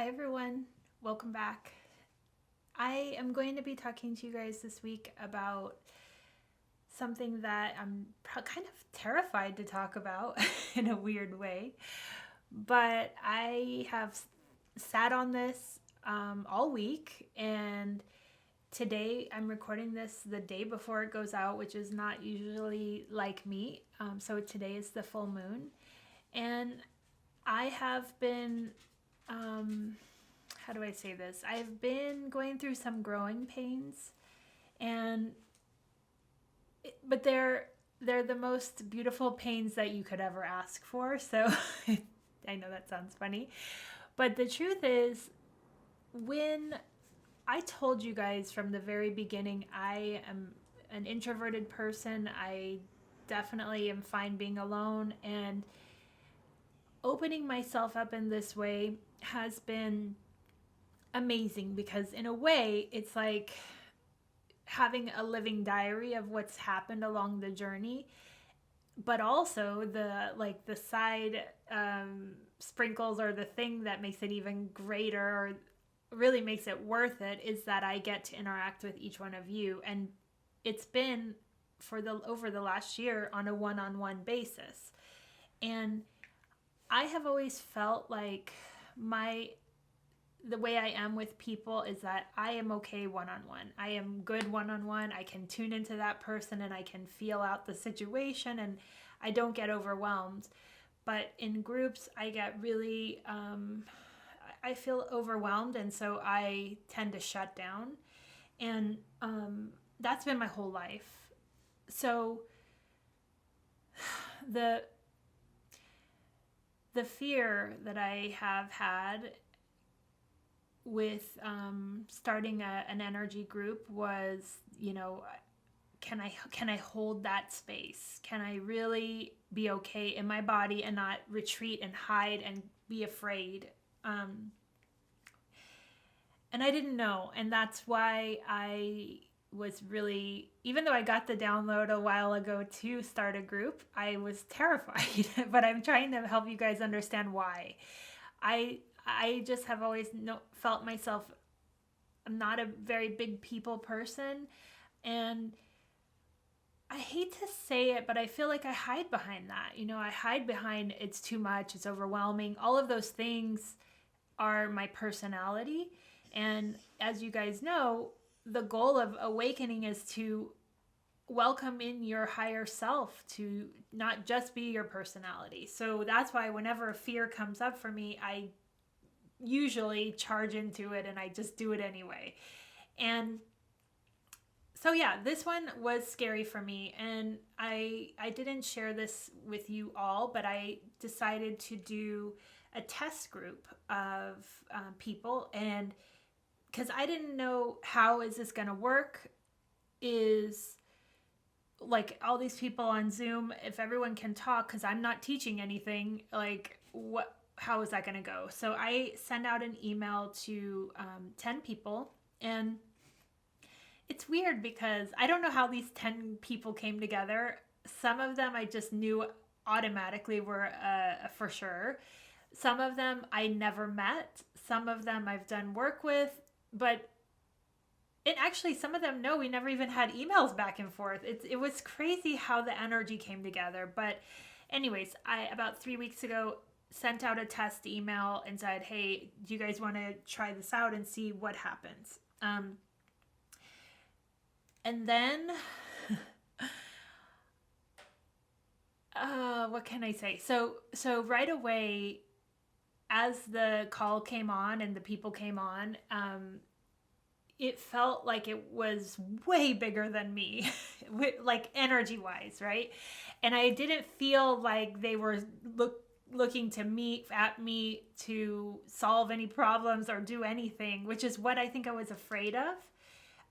Hi, everyone. Welcome back. I am going to be talking to you guys this week about something that I'm kind of terrified to talk about in a weird way. But I have sat on this all week, and today I'm recording this the day before it goes out, which is not usually like me. So today is the full moon, and I have been how do I say this? I've been going through some growing pains, and but they're the most beautiful pains that you could ever ask for. So I know that sounds funny, but the truth is, when I told you guys from the very beginning, I am an introverted person. I definitely am fine being alone, and opening myself up in this way has been amazing because in a way it's like having a living diary of what's happened along the journey, but also the side sprinkles, or the thing that makes it even greater or really makes it worth it, is that I get to interact with each one of you. And it's been for the over the last year on a one-on-one basis. And I have always felt like my the way I am with people is that I am okay one on one. I am good one on one. I can tune into that person and I can feel out the situation, and I don't get overwhelmed. But in groups, I get really, I feel overwhelmed, and so I tend to shut down. And that's been my whole life. So the the fear that I have had with starting an energy group was, can I hold that space? Can I really be okay in my body and not retreat and hide and be afraid? And I didn't know, and that's why I was really, even though I got the download a while ago to start a group, I was terrified. But I'm trying to help you guys understand why. I just have always felt myself, I'm not a very big people person, and I hate to say it, but I feel like I hide behind that. I hide behind it's too much, it's overwhelming. All of those things are my personality. And as you guys know, the goal of awakening is to welcome in your higher self, to not just be your personality. So that's why whenever a fear comes up for me, I usually charge into it and I just do it anyway. And so yeah, this one was scary for me, and I didn't share this with you all, but I decided to do a test group of people, and because I didn't know how is this going to work, is like all these people on Zoom, if everyone can talk, because I'm not teaching anything, like how is that going to go? So I send out an email to 10 people, and it's weird because I don't know how these 10 people came together. Some of them I just knew automatically were for sure. Some of them I never met. Some of them I've done work with, but and actually some of them, no, we never even had emails back and forth. It was crazy how the energy came together. But anyways, I about 3 weeks ago sent out a test email and said, hey, do you guys want to try this out and see what happens? And then what can I say? So right away, as the call came on and the people came on, it felt like it was way bigger than me, like energy wise, right? And I didn't feel like they were looking to me at me to solve any problems or do anything, which is what I think I was afraid of.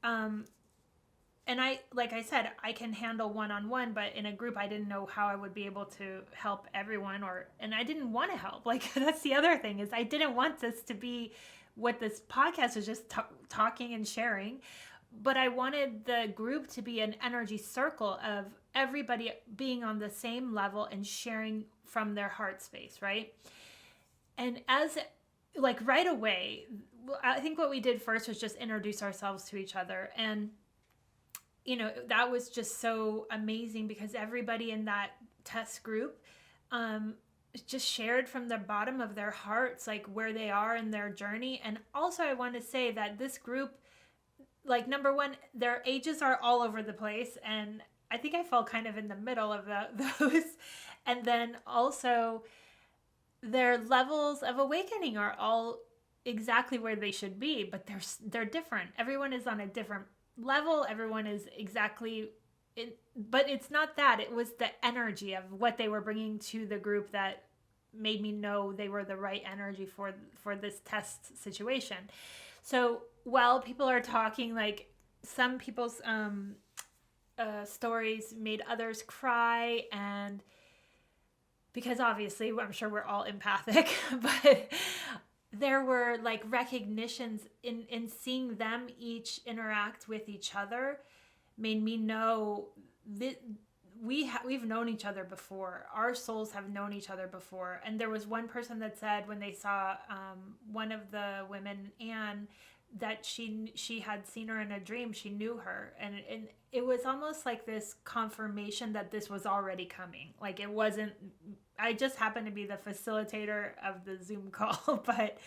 And like I said, I can handle one-on-one, but in a group, I didn't know how I would be able to help everyone, and I didn't want to help. Like, that's the other thing, is I didn't want this to be what this podcast is, just talking and sharing, but I wanted the group to be an energy circle of everybody being on the same level and sharing from their heart space, right? And as like right away, I think what we did first was just introduce ourselves to each other. And, that was just so amazing because everybody in that test group just shared from the bottom of their hearts, like where they are in their journey. And also I want to say that this group, like, number one, their ages are all over the place. And I think I fell kind of in the middle of those. And then also their levels of awakening are all exactly where they should be, but they're different. Everyone is on a different level. Everyone is exactly but it's not that. It was the energy of what they were bringing to the group that made me know they were the right energy for this test situation. So while people are talking, like, some people's stories made others cry, and because obviously I'm sure we're all empathic, but there were like recognitions in seeing them each interact with each other made me know that we've known each other before. Our souls have known each other before. And there was one person that said when they saw one of the women, Anne, that she had seen her in a dream. She knew her, and it was almost like this confirmation that this was already coming. Like, it wasn't, I just happened to be the facilitator of the Zoom call, but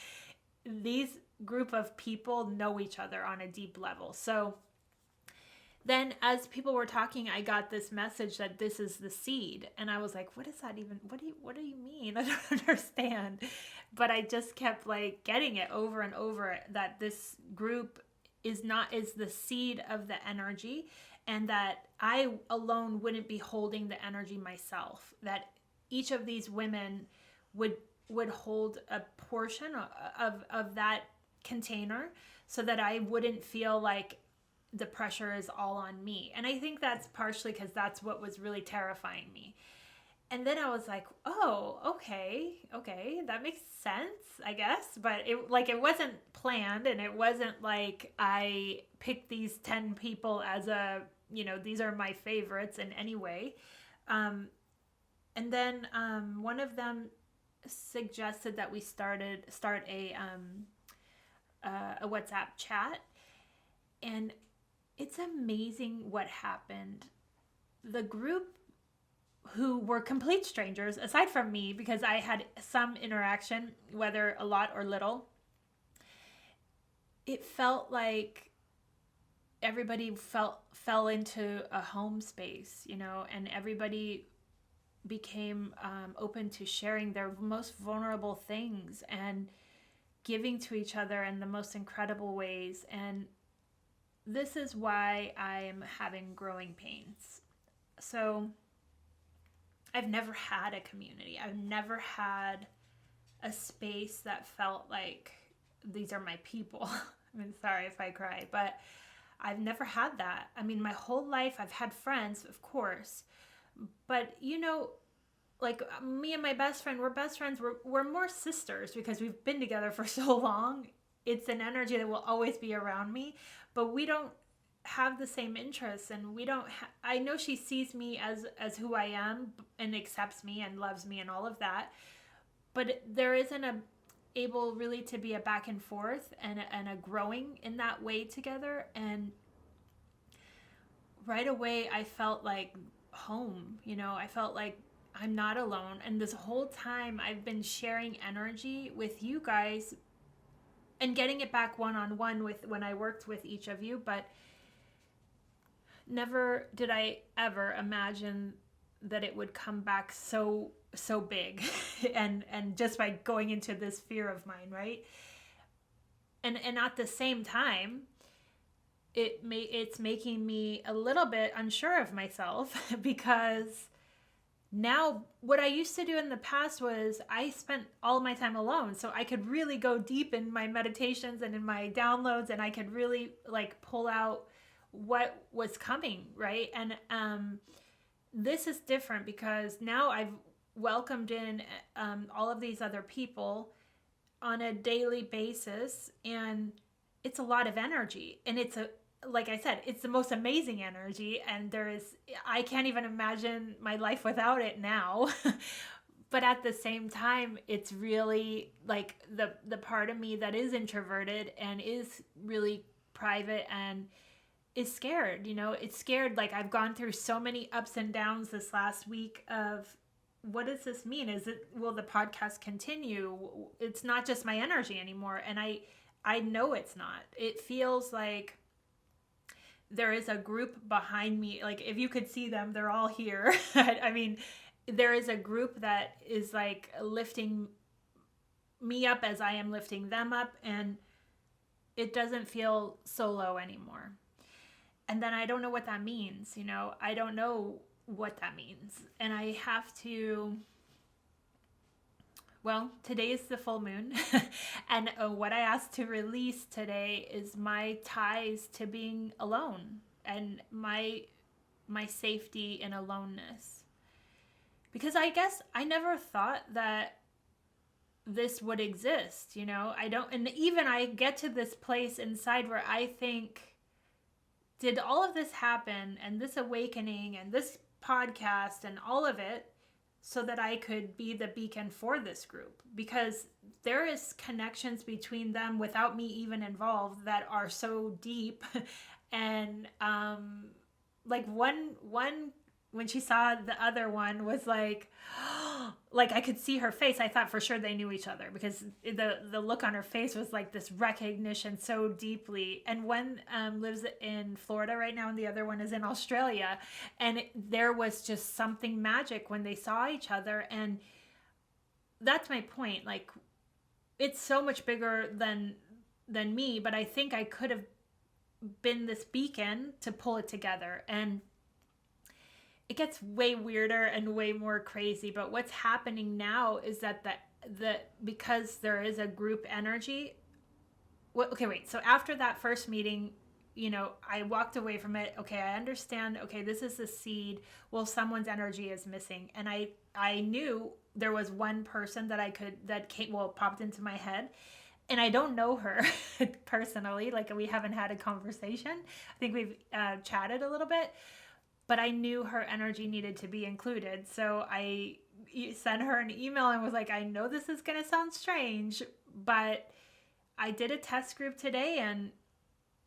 these group of people know each other on a deep level. So then as people were talking, I got this message that this is the seed. And I was like, what is that even? What do you mean? I don't understand. But I just kept like getting it over and over that this group is the seed of the energy, and that I alone wouldn't be holding the energy myself. That each of these women would hold a portion of that container, so that I wouldn't feel like the pressure is all on me. And I think that's partially because that's what was really terrifying me. And then I was like, oh, okay, that makes sense, I guess. But it wasn't planned, and it wasn't like I picked these 10 people as these are my favorites in any way. And then one of them suggested that we start a WhatsApp chat. And it's amazing what happened. The group, who were complete strangers, aside from me, because I had some interaction, whether a lot or little, it felt like everybody fell into a home space, and everybody became open to sharing their most vulnerable things and giving to each other in the most incredible ways. And this is why I am having growing pains. So I've never had a community. I've never had a space that felt like these are my people. I mean, sorry if I cry, but I've never had that. I mean, my whole life I've had friends, of course, but like me and my best friend, we're best friends. We're more sisters because we've been together for so long. It's an energy that will always be around me, but we don't have the same interests, and we don't I know she sees me as who I am and accepts me and loves me and all of that, but there isn't able really to be a back and forth and a growing in that way together. And right away I felt like home. I felt like I'm not alone. And this whole time I've been sharing energy with you guys and getting it back one-on-one with when I worked with each of you, but never did I ever imagine that it would come back so big and just by going into this fear of mine, right? And at the same time, it's making me a little bit unsure of myself because now what I used to do in the past was I spent all of my time alone, so I could really go deep in my meditations and in my downloads, and I could really like pull out what was coming, right? And this is different because now I've welcomed in all of these other people on a daily basis, and it's a lot of energy, and like I said, it's the most amazing energy, and I can't even imagine my life without it now. but at the same time, it's really like the part of me that is introverted and is really private and is scared, it's scared. Like, I've gone through so many ups and downs this last week of, what does this mean? Will the podcast continue? It's not just my energy anymore. And I know it's not. It feels like there is a group behind me. Like, if you could see them, they're all here. I mean, there is a group that is like lifting me up as I am lifting them up. And it doesn't feel solo anymore. And then I don't know what that means. I don't know what that means. And I have to, well, today is the full moon. And what I asked to release today is my ties to being alone and my safety in aloneness. Because I guess I never thought that this would exist, I don't, and even I get to this place inside where I think, did all of this happen and this awakening and this podcast and all of it so that I could be the beacon for this group? Because there is connections between them without me even involved that are so deep. And like one when she saw the other one was like, like I could see her face. I thought for sure they knew each other because the look on her face was like this recognition so deeply. And one lives in Florida right now and the other one is in Australia. And there was just something magic when they saw each other. And that's my point. Like, it's so much bigger than me, but I think I could have been this beacon to pull it together. And it gets way weirder and way more crazy. But what's happening now is that because there is a group energy. Okay, wait. So after that first meeting, I walked away from it. Okay, I understand. Okay, this is the seed. Well, someone's energy is missing. And I knew there was one person that popped into my head. And I don't know her personally. Like, we haven't had a conversation. I think we've chatted a little bit. But I knew her energy needed to be included. So I sent her an email and was like, I know this is going to sound strange, but I did a test group today and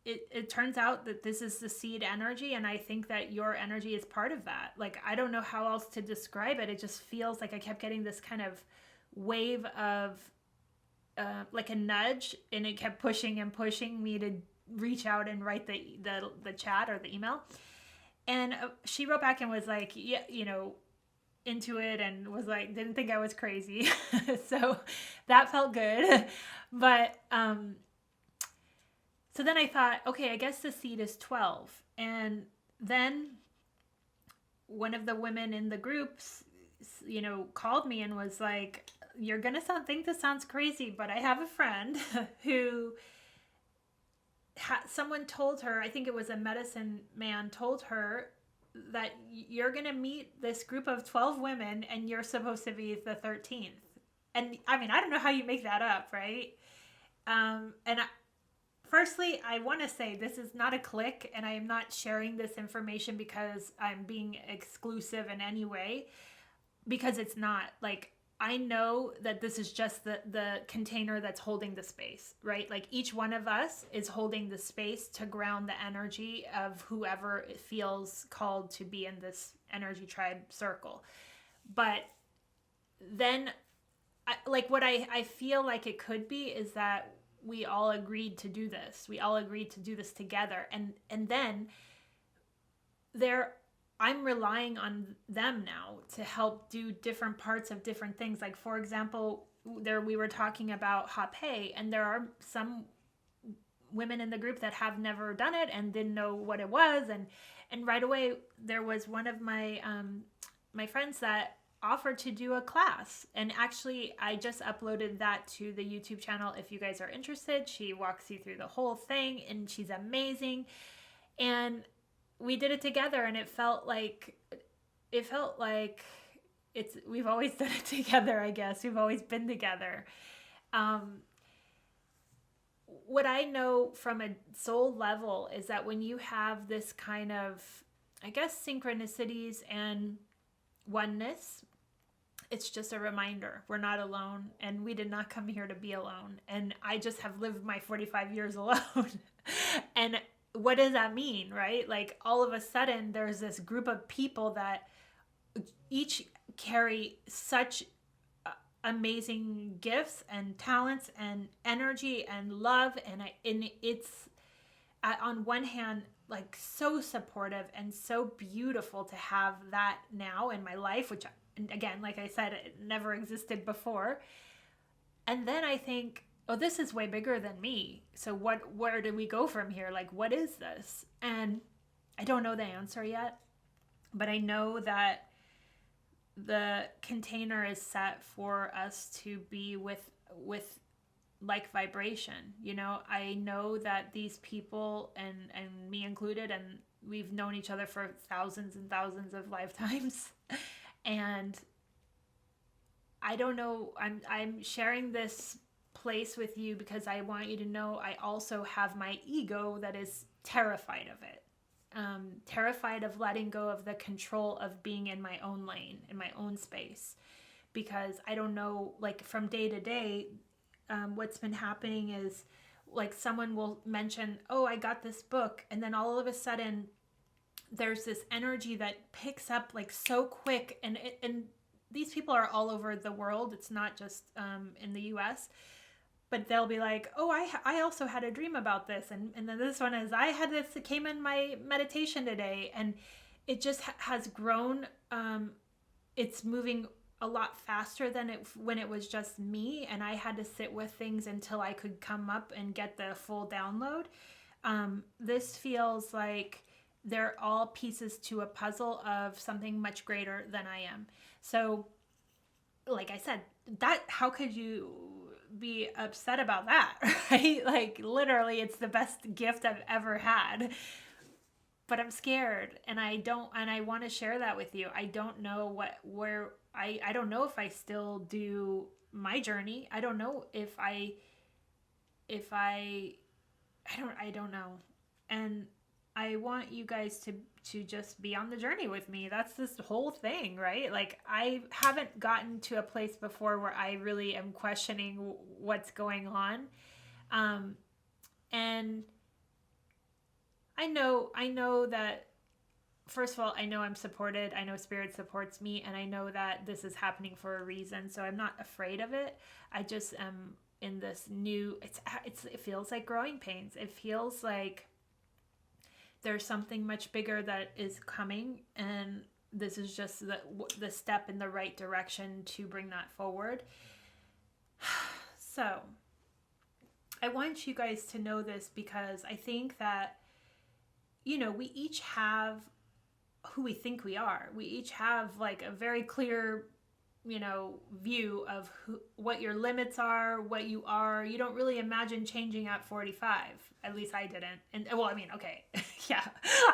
it turns out that this is the seed energy. And I think that your energy is part of that. Like, I don't know how else to describe it. It just feels like I kept getting this kind of wave of like a nudge, and it kept pushing and pushing me to reach out and write the chat or the email. And she wrote back and was like, yeah, into it, and was like, didn't think I was crazy. So that felt good. But so then I thought, okay, I guess the seed is 12. And then one of the women in the groups, called me and was like, you're going to think this sounds crazy, but I have a friend who someone told her, I think it was a medicine man, told her that you're going to meet this group of 12 women and you're supposed to be the 13th. And I mean, I don't know how you make that up, right? Firstly, I want to say this is not a click, and I am not sharing this information because I'm being exclusive in any way, because it's not. Like, I know that this is just the container that's holding the space, right? Like, each one of us is holding the space to ground the energy of whoever feels called to be in this energy tribe circle. But then, what I feel like it could be is that we all agreed to do this. We all agreed to do this together. And then I'm relying on them now to help do different parts of different things. Like, for example, we were talking about Hape, and there are some women in the group that have never done it and didn't know what it was. And right away, there was one of my my friends that offered to do a class. And actually, I just uploaded that to the YouTube channel. If you guys are interested, she walks you through the whole thing, and she's amazing. And we did it together, and it felt like we've always done it together. I guess we've always been together. What I know from a soul level is that when you have this kind of, I guess, synchronicities and oneness, it's just a reminder we're not alone, and we did not come here to be alone. And I just have lived my 45 years alone. And what does that mean, right? Like all of a sudden there's this group of people that each carry such amazing gifts and talents and energy and love, and it's on one hand like so supportive and so beautiful to have that now in my life, which again, like I said, it never existed before. And then I think, oh, this is way bigger than me. So where do we go from here? Like, what is this? And I don't know the answer yet, but I know that the container is set for us to be with like vibration. You know, I know that these people, and me included, and we've known each other for thousands and thousands of lifetimes. And I don't know, I'm sharing this place with you because I want you to know I also have my ego that is terrified of it. Terrified of letting go of the control of being in my own lane, in my own space. Because I don't know, like from day to day, what's been happening is like someone will mention, oh, I got this book. And then all of a sudden there's this energy that picks up like so quick. And these people are all over the world. It's not just in the US. But they'll be like, oh, I also had a dream about this. And then this one is, I had this, it came in my meditation today. And it just has grown. It's moving a lot faster than when it was just me. And I had to sit with things until I could come up and get the full download. This feels like they're all pieces to a puzzle of something much greater than I am. So, like I said, how could you be upset about that, right? Like literally it's the best gift I've ever had. But I'm scared, and I want to share that with you. I don't know I don't know if I still do my journey. I don't know if I don't know. And I want you guys to just be on the journey with me. That's this whole thing, right? Like I haven't gotten to a place before where I really am questioning what's going on. And I know that, first of all, I know I'm supported. I know Spirit supports me, and I know that this is happening for a reason. So I'm not afraid of it. I just am in this new, it feels like growing pains. It feels like there's something much bigger that is coming, and this is just the step in the right direction to bring that forward. So I want you guys to know this because I think that, you know, we each have who we think we are. We each have like a very clear, you know, view of what your limits are, what you are. You don't really imagine changing at 45. At least I didn't. And well, I mean, okay. Yeah,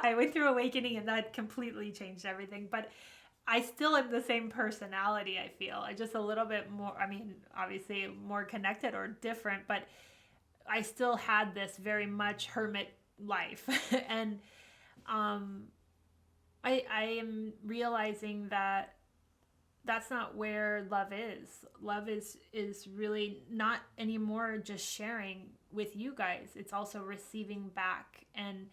I went through awakening and that completely changed everything. But I still am the same personality, I feel. I just a little bit more, I mean, obviously more connected or different, but I still had this very much hermit life. And I am realizing that that's not where love is. Love is really not anymore just sharing with you guys. It's also receiving back. And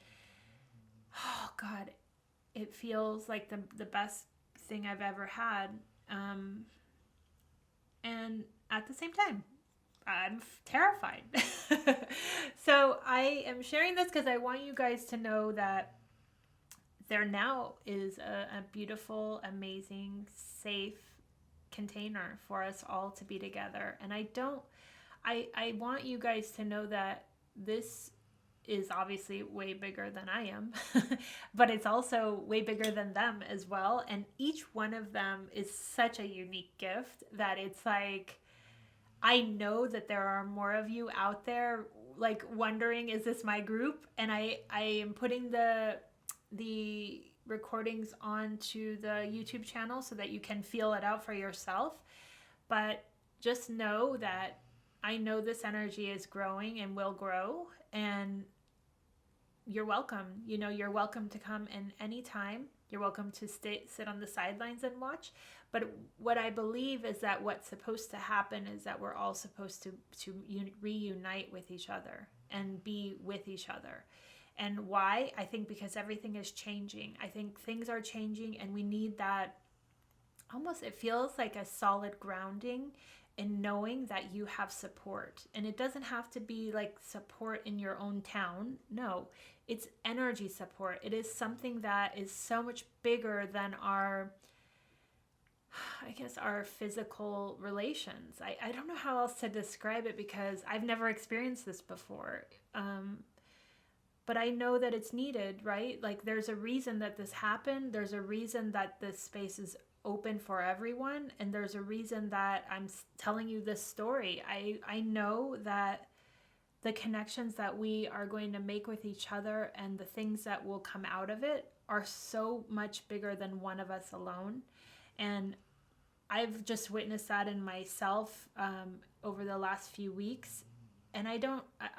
oh God, it feels like the best thing I've ever had. And at the same time, I'm terrified. So I am sharing this because I want you guys to know that there now is a beautiful, amazing, safe container for us all to be together. And I want you guys to know that this is obviously way bigger than I am, but it's also way bigger than them as well. And each one of them is such a unique gift that it's like, I know that there are more of you out there like wondering, is this my group? And I am putting the recordings onto the YouTube channel so that you can feel it out for yourself. But just know that I know this energy is growing and will grow, and you're welcome. You know, you're welcome to come in anytime. You're welcome to sit on the sidelines and watch. But what I believe is that what's supposed to happen is that we're all supposed to reunite with each other and be with each other. And why? I think because everything is changing. I think things are changing, and we need that, almost, it feels like a solid grounding in knowing that you have support. And it doesn't have to be like support in your own town. No, it's energy support. It is something that is so much bigger than our physical relations. I don't know how else to describe it because I've never experienced this before. But I know that it's needed, right? Like, there's a reason that this happened. There's a reason that this space is open for everyone. And there's a reason that I'm telling you this story. I know that the connections that we are going to make with each other and the things that will come out of it are so much bigger than one of us alone. And I've just witnessed that in myself over the last few weeks. And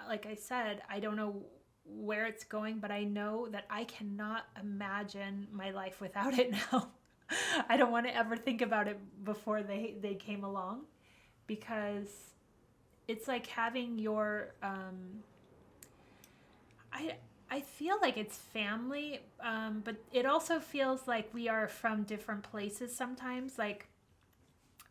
like I said, I don't know where it's going, but I know that I cannot imagine my life without it now. I don't want to ever think about it before they came along, because it's like having your I feel like it's family, but it also feels like we are from different places sometimes. Like,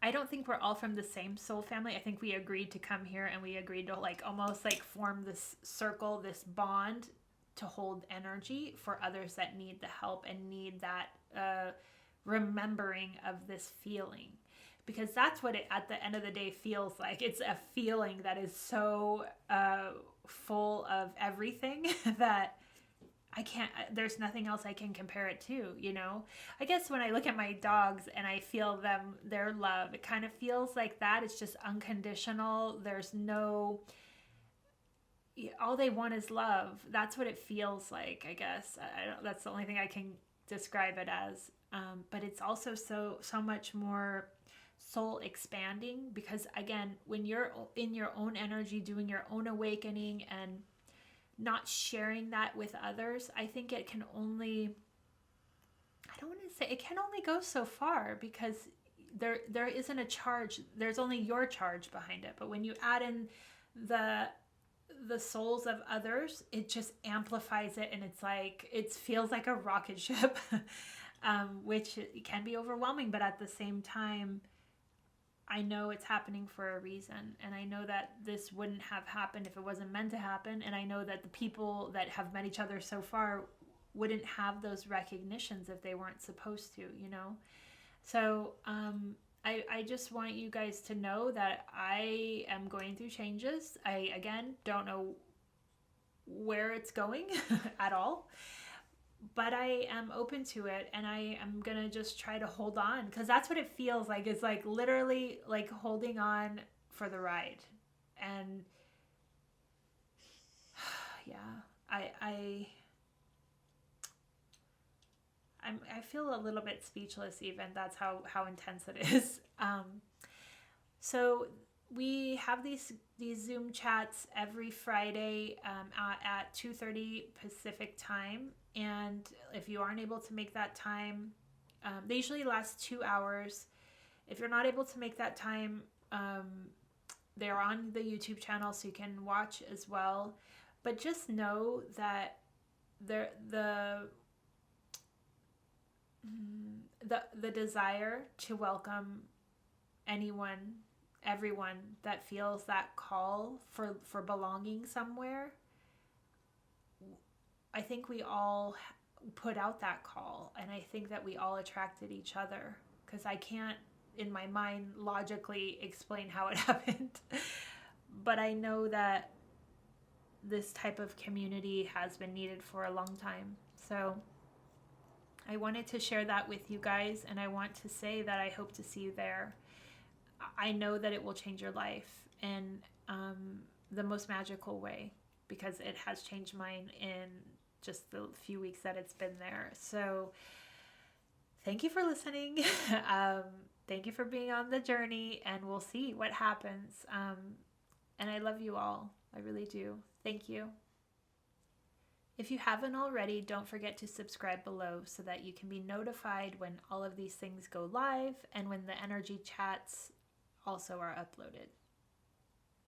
I don't think we're all from the same soul family. I think we agreed to come here and we agreed to like almost like form this circle, this bond to hold energy for others that need the help and need that remembering of this feeling. Because that's what it, at the end of the day, feels like. It's a feeling that is so full of everything that there's nothing else I can compare it to, you know? I guess when I look at my dogs and I feel their love, it kind of feels like that. It's just unconditional. There's no, all they want is love. That's what it feels like, I guess. That's the only thing I can describe it as. But it's also so much more soul expanding, because again, when you're in your own energy, doing your own awakening and not sharing that with others, I think it can only, I don't want to say, it can only go so far, because there isn't a charge. There's only your charge behind it. But when you add in the souls of others, it just amplifies it, and it's like, it feels like a rocket ship, which can be overwhelming. But at the same time, I know it's happening for a reason, and I know that this wouldn't have happened if it wasn't meant to happen, and I know that the people that have met each other so far wouldn't have those recognitions if they weren't supposed to, you know? So I just want you guys to know that I am going through changes. I, again, don't know where it's going at all, but I am open to it, and I am going to just try to hold on, because that's what it feels like. It's like literally like holding on for the ride. And yeah, I feel a little bit speechless even. That's how intense it is. So we have these Zoom chats every Friday at 2:30 Pacific time. And if you aren't able to make that time, they usually last 2 hours. If you're not able to make that time, they're on the YouTube channel, so you can watch as well. But just know that the desire to welcome everyone that feels that call for belonging somewhere, I think we all put out that call, and I think that we all attracted each other, because I can't in my mind logically explain how it happened, but I know that this type of community has been needed for a long time. So I wanted to share that with you guys, and I want to say that I hope to see you there. I know that it will change your life in the most magical way, because it has changed mine in just the few weeks that it's been there. So thank you for listening. Thank you for being on the journey, and we'll see what happens. And I love you all. I really do. Thank you. If you haven't already, don't forget to subscribe below so that you can be notified when all of these things go live and when the energy chats also are uploaded.